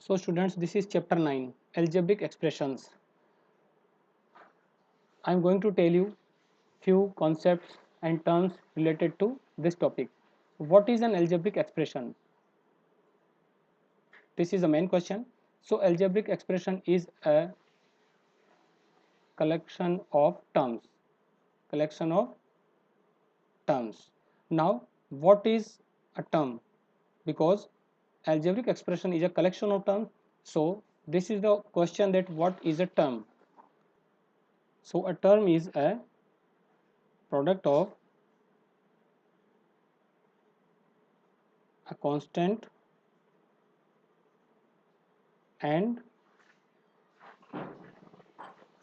So students, this is chapter 9, algebraic expressions. I am going to tell you few concepts and terms related to this topic. What is an algebraic expression? This is the main question. So algebraic expression is a collection of terms. Collection of terms. Now, what is a term? Because algebraic expression is a collection of terms. So this is the question, that what is a term? So a term is a product of a constant and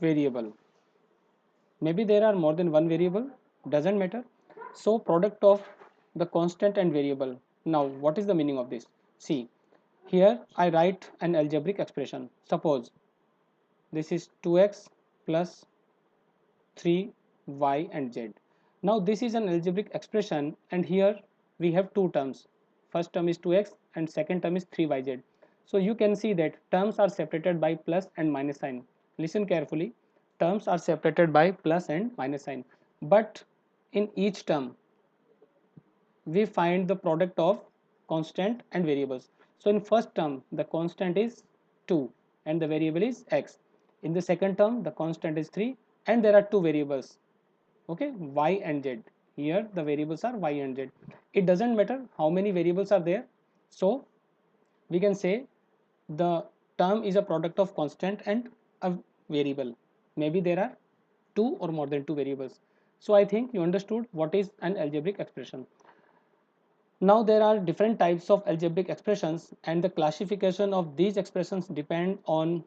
variable. Maybe there are more than one variable, doesn't matter. So product of the constant and variable. Now what is the meaning of this? See, here I write an algebraic expression. Suppose this is 2x plus 3y and z. Now this is an algebraic expression, and here we have two terms. First term is 2x and second term is 3yz. So you can see that terms are separated by plus and minus sign. Listen carefully. Terms are separated by plus and minus sign, but in each term we find the product of constant and variables. So in first term the constant is 2 and the variable is x. In the second term the constant is 3 and there are two variables, okay, y and z. Here the variables are y and z. It doesn't matter how many variables are there. So we can say the term is a product of constant and a variable. Maybe there are two or more than two variables. So I think you understood what is an algebraic expression. Now there are different types of algebraic expressions, and the classification of these expressions depend on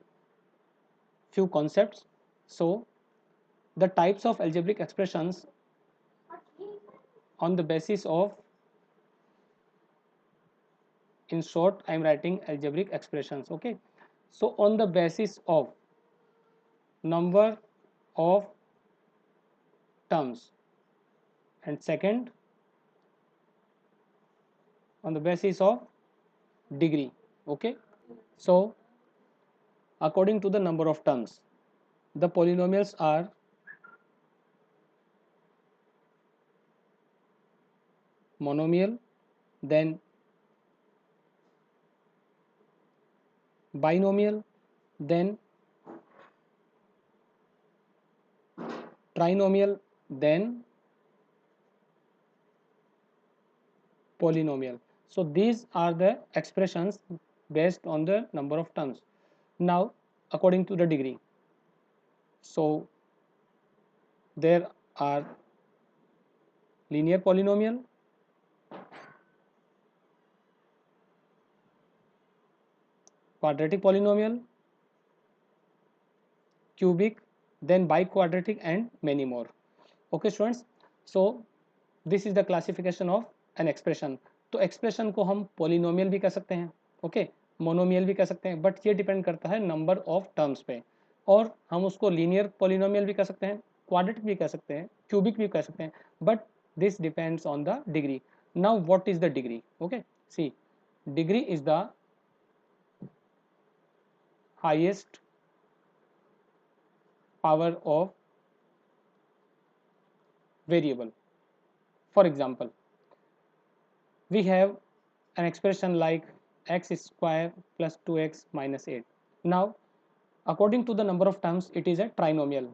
few concepts. So the types of algebraic expressions on the basis of, in short I am writing algebraic expressions, okay. So on the basis of number of terms, and second on the basis of degree, okay. So according to the number of terms, the polynomials are monomial, then binomial, then trinomial, then polynomial. So these are the expressions based on the number of terms. Now according to the degree, so there are linear polynomial, quadratic polynomial, cubic, then biquadratic and many more, okay students. So this is the classification of an expression. तो expression को हम polynomial भी कह सकते हैं, okay, monomial भी कह सकते हैं, बट ये डिपेंड करता है नंबर ऑफ टर्म्स पे. और हम उसको लीनियर पोलिनोमियल भी कह सकते हैं, क्वाड्रेटिक भी कह सकते हैं, क्यूबिक भी कह सकते हैं, but this depends on the degree. Now what is the degree? Okay, see, degree is the highest power of variable. For example, we have an expression like x square plus 2x minus 8. Now, according to the number of terms, it is a trinomial.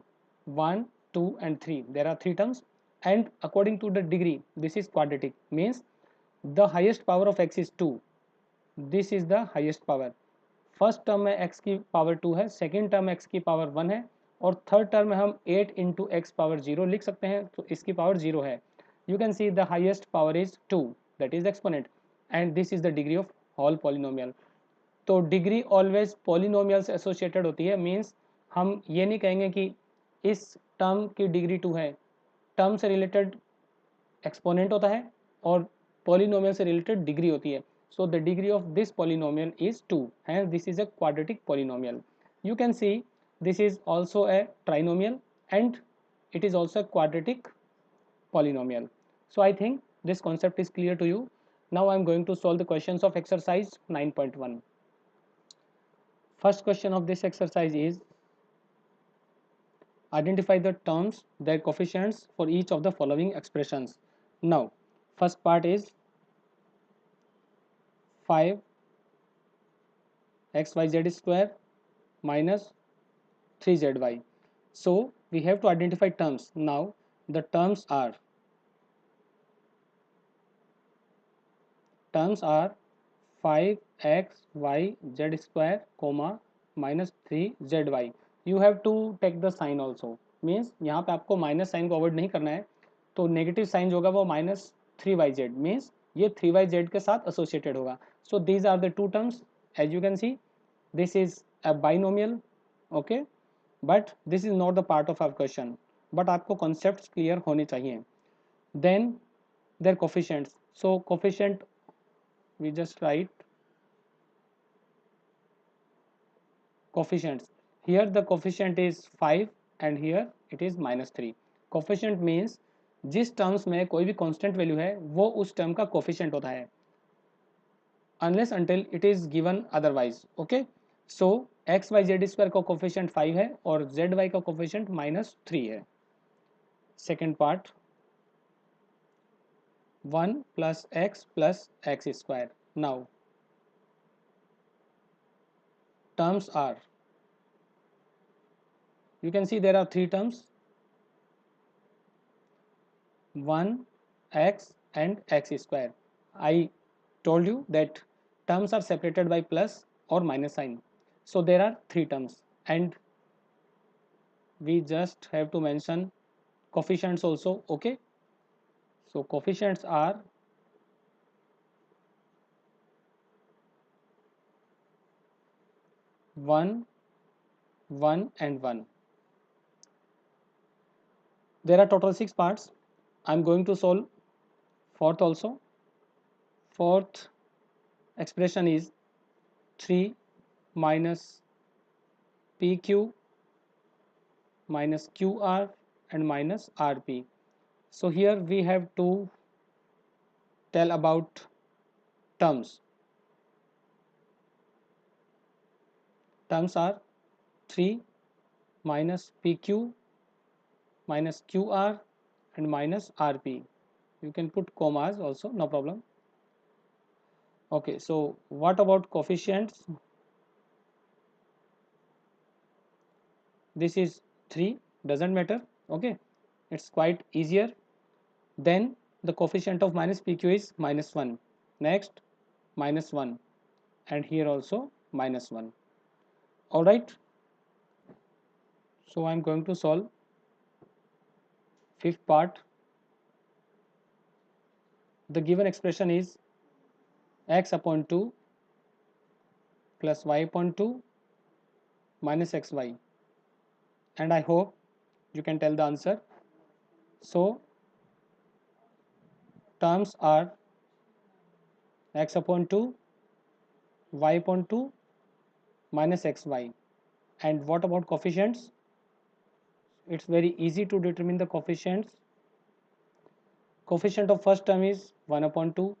1, 2 and 3. There are 3 terms. And according to the degree, this is quadratic. Means the highest power of x is 2. This is the highest power. First term में x की power 2 है, second term x की power 1 है, और third term में हम 8 into x power 0 लिख सकते हैं, तो इसकी पावर 0 है. You can see the highest power is 2, that is exponent, and this is the degree of whole polynomial. तो डिग्री ऑलवेज पॉलिनोमियल से एसोसिएटेड होती है. मीन्स हम ये नहीं कहेंगे कि इस टर्म की डिग्री 2 है. टर्म से रिलेटेड एक्सपोनेंट होता है और पॉलिनोमियल से रिलेटेड डिग्री होती है. So the degree of this polynomial is 2, hence this is a quadratic polynomial. You can see this is also a trinomial and it is also a quadratic polynomial. So I think this concept is clear to you. Now I am going to solve the questions of exercise 9.1. First question of this exercise is identify the terms, their coefficients for each of the following expressions. Now, first part is 5xyz square minus 3zy. So, we have to identify terms. Now, the terms are 5xyz square comma minus 3zy. You have to take the sign also, means यहाँ पे आपको minus sign को avoid नहीं करना है, तो negative sign जो होगा वो माइनस 3yz, मीन्स ये 3yz के साथ एसोसिएटेड होगा. So these are the two terms. As you can see, this is a binomial, okay, but this is not the part of our question, but आपको concepts clear होने चाहिए. Then there coefficients. So coefficient we just write coefficients. Here the coefficient is 5 and here it is minus 3. Coefficient means जिस terms में कोई भी constant value है वो उस टर्म का कोफिशिएंट होता है, unless until it is given otherwise. Okay, so x y z square का कोफिशिएंट 5 है और जेड वाई का कोफिशिएंट माइनस 3 है. Second part 1 plus x square. Now terms are, you can see there are three terms, 1x and x square. I told you that terms are separated by plus or minus sign, so there are three terms and we just have to mention coefficients also. Okay, so coefficients are 1, 1 and 1. There are total 6 parts. I am going to solve fourth also. Fourth expression is 3 minus pq minus qr and minus rp. So here we have to tell about terms. Terms are 3 minus pq minus qr and minus rp. You can put commas also, no problem. Okay, so what about coefficients? This is 3, doesn't matter. Okay, it's quite easier. Then the coefficient of minus pq is minus 1. Next minus 1 and here also minus 1. Alright, so I am going to solve fifth part. The given expression is x upon 2 plus y upon 2 minus xy, and I hope you can tell the answer. So terms are x upon 2, y upon 2 minus xy. And what about coefficients? It's very easy to determine the coefficients. Coefficient of first term is 1 upon 2,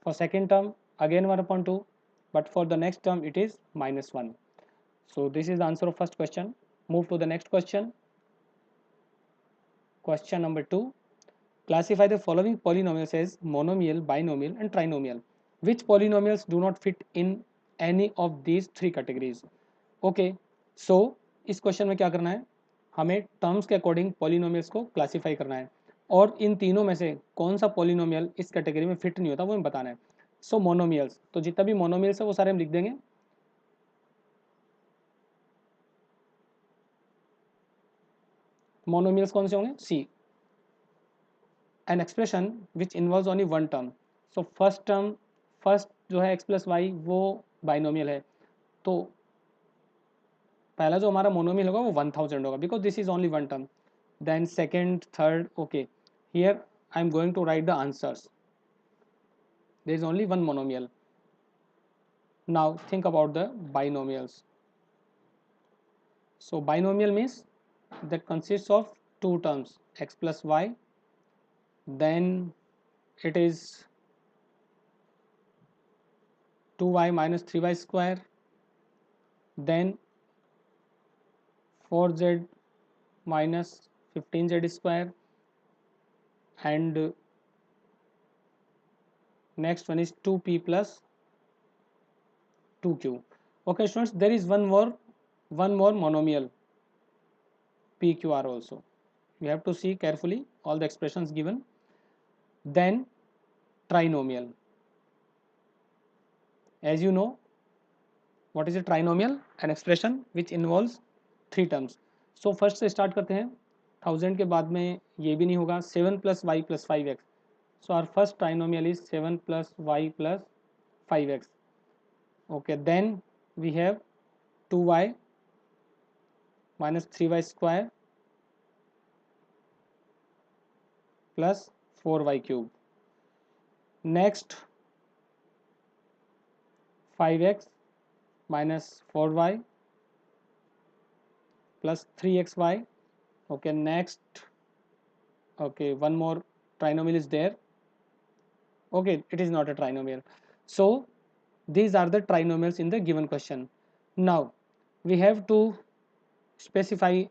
for second term again 1 upon 2, but for the next term it is minus 1. So this is the answer of first question. Move to the next question. Question number 2. Classify the following polynomials as monomial, binomial and trinomial. Which polynomials do not fit in any of these three categories? Okay, so इस question में क्या करना है, हमें terms के according polynomials को classify करना है और इन तीनों में से कौन सा पॉलिनोमियल इस कैटेगरी में फिट नहीं होता वो हमें बताना है. सो मोनोमियल्स, तो जितना भी मोनोमियल्स है वो सारे हम लिख देंगे. मोनोमियल्स कौन से होंगे? C, an expression which involves only one term. So first जो है एक्स प्लस वाई वो बाइनोमियल है, तो पहला जो हमारा मोनोमियल होगा वो 1000 होगा, because this is only one term. Then second, third, okay, here I am going to write the answers. There is only one monomial. Now think about the binomials. So binomial means that consists of two terms, x plus y, then it is 2y minus 3y square, then 4z minus 15z square, and next one is 2p plus 2q. Okay students, there is one more monomial pqr also. You have to see carefully all the expressions given. Then trinomial. As you know, what is a trinomial? An expression which involves three terms. So first से start करते हैं. 1000 के बाद में ये भी नहीं होगा. 7 plus y plus 5x. So our first trinomial is 7 plus y plus 5x. Okay, then we have 2y minus 3y square plus 4y cube. Next 5x minus 4y plus 3xy. Okay, next, okay, one more trinomial is there. Okay, it is not a trinomial. So these are the trinomials in the given question. Now we have to specify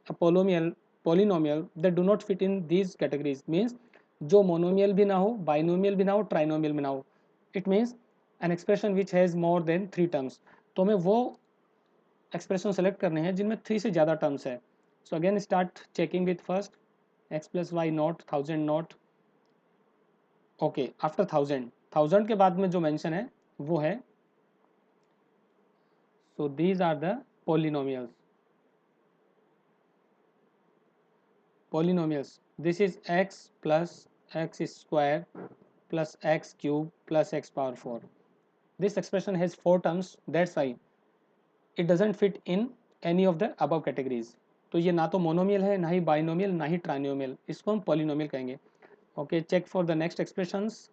a polynomial that do not fit in these categories. Means जो monomial भी ना हो, binomial भी ना हो, trinomial भी ना हो. It means an expression which has more than 3 terms. तो हमें वो एक्सप्रेशन सेलेक्ट करने हैं जिनमें 3 से ज़्यादा टर्म्स है. So again start checking with first x plus y not 1000 not. Okay, after 1000 के बाद में जो मेंशन है वो है, so these are the polynomials. This is x plus x square plus x cube plus x power 4. This expression has 4 terms, that's why it doesn't fit in any of the above categories. तो ये ना तो monomial है, ना ही binomial, ना ही trinomial. इसको हम polynomial कहेंगे. Okay, check for the next expressions.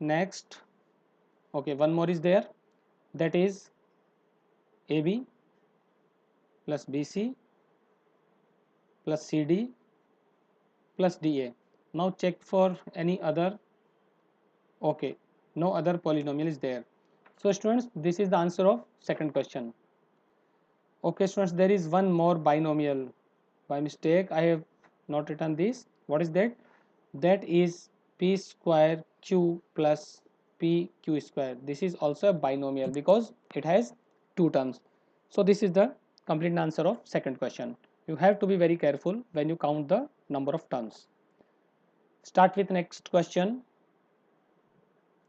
Next, okay, one more is there, that is AB plus BC plus CD plus DA. Now check for any other. Okay, no other polynomial is there. So students, this is the answer of second question. Okay students, there is one more binomial. By mistake I have not written this. What is that? That is p square q plus pq square. This is also a binomial because it has 2 terms. So this is the complete answer of second question. You have to be very careful when you count the number of terms. Start with next question.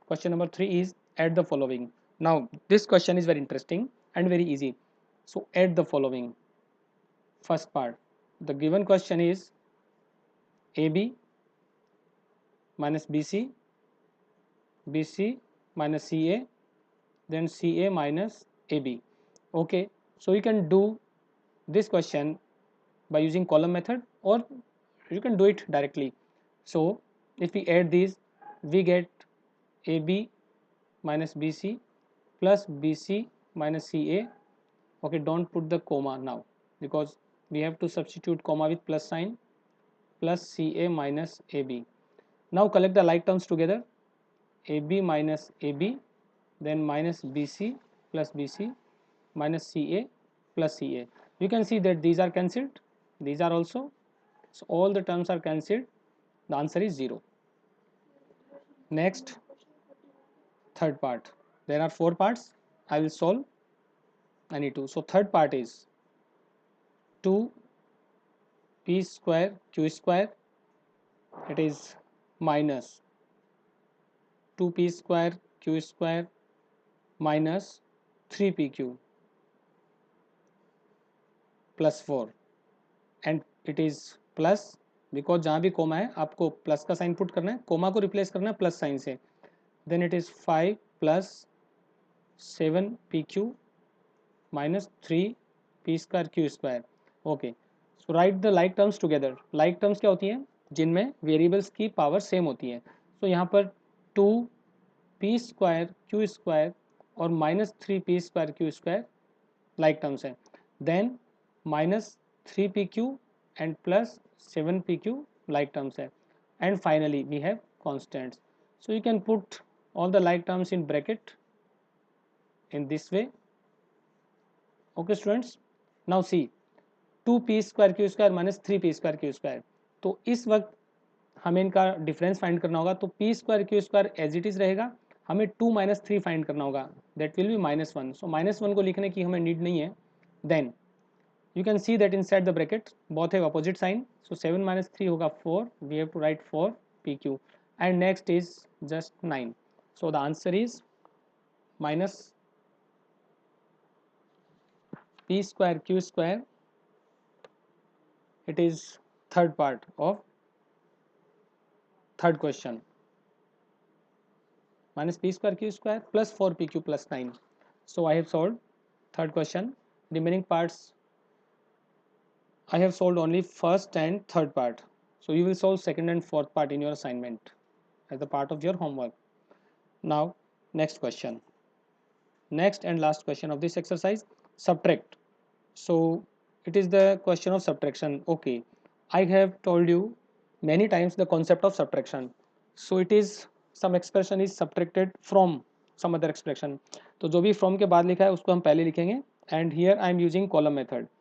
Question number 3 is add the following. Now this question is very interesting and very easy. So add the following. First part, the given question is AB minus BC, BC minus CA, then CA minus AB. Okay, so you can do this question by using column method, or you can do it directly. So if we add these, we get AB minus BC plus BC minus CA. Okay, don't put the comma now because we have to substitute comma with plus sign, plus CA minus AB. Now collect the like terms together. AB minus AB, then minus BC plus BC minus CA plus CA. You can see that these are cancelled, these are also, so all the terms are cancelled. The answer is 0. Next, third part. There are 4 parts. I will solve any 2. So third part is 2p square q square, it is minus 2p square q square minus 3pq plus 4, and it is plus because जहाँ भी coma है आपको plus का sign put करना है, coma को replace करना है प्लस साइन से. Then it is 5 plus 7pq minus 3p square q square. Okay, so write the like terms together. Like terms क्या होती हैं? जिनमें वेरिएबल्स की पावर सेम होती है. सो यहाँ पर 2p स्क्वायर q स्क्वायर और minus 3p square q square like terms हैं. Then minus 3pq and plus 7pq like terms hai, and finally we have constants. So you can put all the like terms in bracket in this way. Okay students, now see 2p² minus 3p², तो इस वक्त हमें इनका difference find करना होगा। तो p² as it is रहेगा, हमें 2 माइनस 3 फाइंड करना होगा, दैट विल बी -1। सो -1 को लिखने की हमें नीड नहीं है। Then you can see that inside the bracket both have opposite sign, so 7 minus 3 hoga 4, we have to write 4 pq, and next is just 9, so the answer is minus p square q square. It is third part of third question, minus p square q square plus 4 pq plus 9. So I have solved third question. Remaining parts I have solved only first and third part, so you will solve second and fourth part in your assignment as a part of your homework. Now next question, next and last question of this exercise, subtract. So it is the question of subtraction. Okay, I have told you many times the concept of subtraction. So it is some expression is subtracted from some other expression. तो जो भी from के बाद लिखा है उसको हम पहले लिखेंगे, and here I am using column method.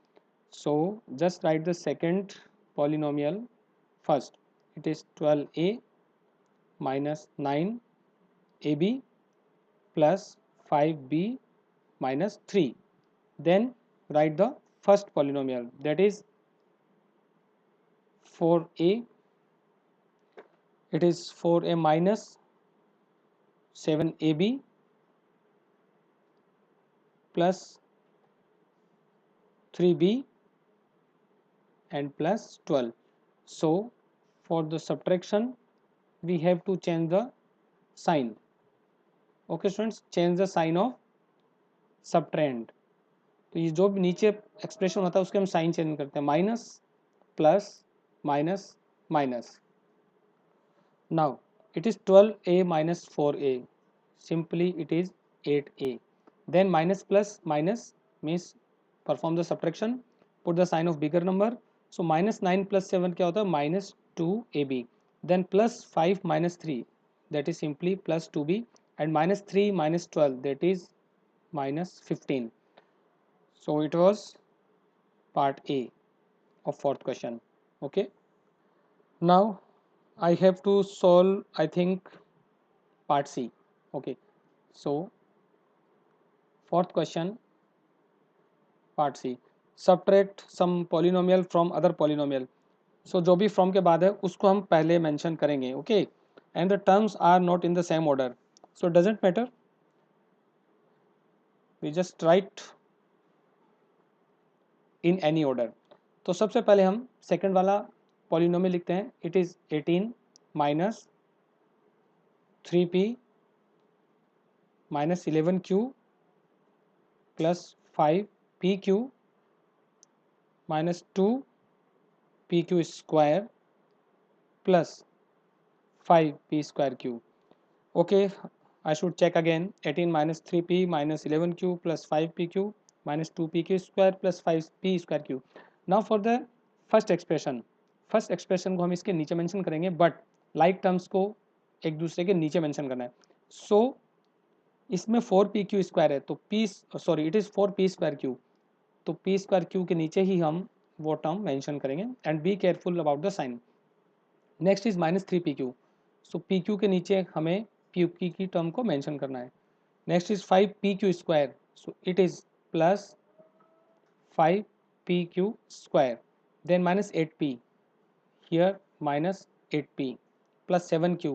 So just write the second polynomial first. It is 12a minus 9ab plus 5b minus 3. Then write the first polynomial, that is 4a. It is 4a minus 7ab plus 3b and plus 12. So for the subtraction we have to change the sign. Okay students, change the sign of subtrahend. तो ये जो भी नीचे expression होता है उसके हम sign change करते हैं, minus plus minus minus. Now it is 12a minus 4a, simply it is 8a. Then minus plus minus means perform the subtraction, put the sign of bigger number. So minus 9 plus 7 क्या होता है, minus 2ab. Then plus 5 minus 3, that is simply plus 2b, and minus 3 minus 12, that is minus 15. So it was part A of fourth question. Okay, now I have to solve, I think, part C. Okay, so fourth question, part C, subtract some polynomial from other polynomial. So जो भी from के बाद है उसको हम पहले mention करेंगे. Okay, and the terms are not in the same order, so it doesn't matter, we just write in any order. तो सबसे पहले हम second वाला polynomial लिखते हैं. It is 18 minus 3p minus 11q plus 5pq minus 2pq square plus 5p square q. Okay, I should check again. 18 minus 3p minus 11q plus 5pq minus 2pq square plus 5p square q. Now for the first expression, first expression को हम इसके नीचे mention करेंगे, but like terms को एक दूसरे के नीचे मेंशन करना है. सो इसमें 4pq स्क्वायर है, तो p sorry it is 4p square q, तो p स्क्वायर q के नीचे ही हम वो टर्म मेंशन करेंगे. And be careful about the sign. Next is minus 3pq, so pq के नीचे हमें pq की टर्म को मेंशन करना है. Next is 5pq square, so it is plus 5pq square. Then minus 8p, here minus 8p plus 7q,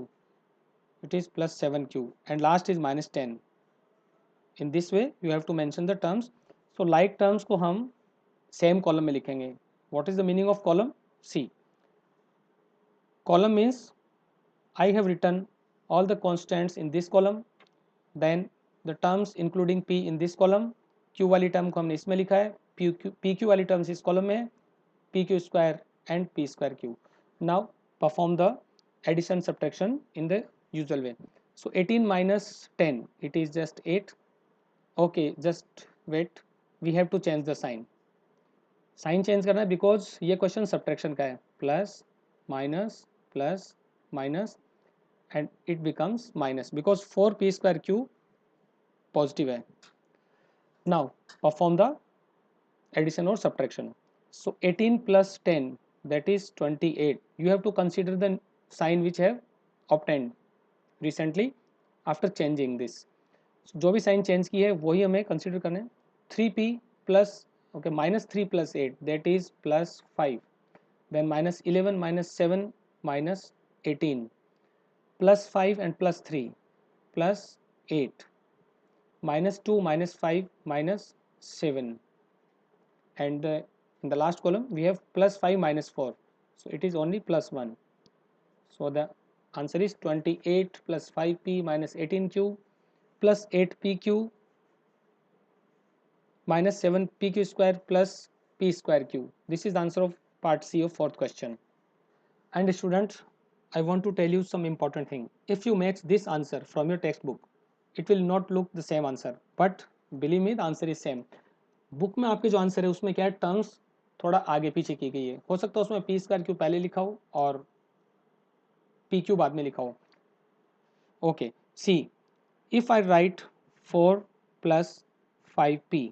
it is plus 7q, and last is minus 10. In this way you have to mention the terms. So like terms को हम same column में लिखेंगे. What is the meaning of column? See, column means I have written all the constants in this column, then the terms including p in this column, q वाली term को हमने इसमें लिखा है, pq वाली terms इस column में है, pq square and p square q. Now perform the addition subtraction in the usual way. So 18 minus 10, it is just 8. Okay, just wait, we have to change the sign. Sign change करना है because ये question subtraction का है. Plus minus plus minus and it becomes minus because 4p square q positive है. Now perform the addition or subtraction. So 18 plus 10, that is 28. You have to consider the sign which have obtained recently after changing this. So, जो भी sign change की है वही हमें consider करना है. 3p plus okay minus 3 plus 8 that is plus 5. देन minus 11 minus 7 minus 18 plus 5 and plus 3 plus 8 minus 2 minus 5 minus 7, and in the last column we have plus 5 minus 4, so it is only plus 1. So the answer is 28 plus 5p minus 18q plus 8pq minus 7pq square plus p square q. This is the answer of part C of fourth question. And students, I want to tell you some important thing. If you make this answer from your textbook, it will not look the same answer, but believe me, the answer is same. Book में आपके जो answer है उसमें क्या है, terms थोड़ा आगे पीछे की गई है. हो सकता है उसमें पी स्क्वायर क्यू पहले लिखा हो और पी क्यू बाद में लिखा हो. Okay, see if I write 4 plus 5p,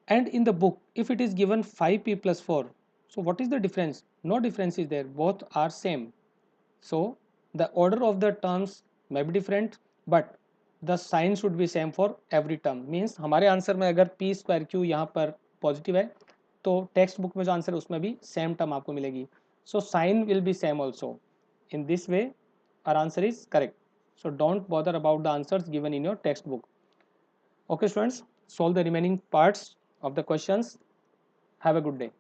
and in the book if it is given 5p plus 4, so what is the difference? No difference is there, both are same. So the order of the terms may be different, but the sign should be same for every term. Means हमारे answer में अगर p square q यहाँ पर positive है तो text book में जो answer है उसमें भी सेम टर्म आपको मिलेगी. So sine will be same also. In this way our answer is correct. So don't bother about the answers given in your textbook. Okay students, solve the remaining parts of the questions. Have a good day.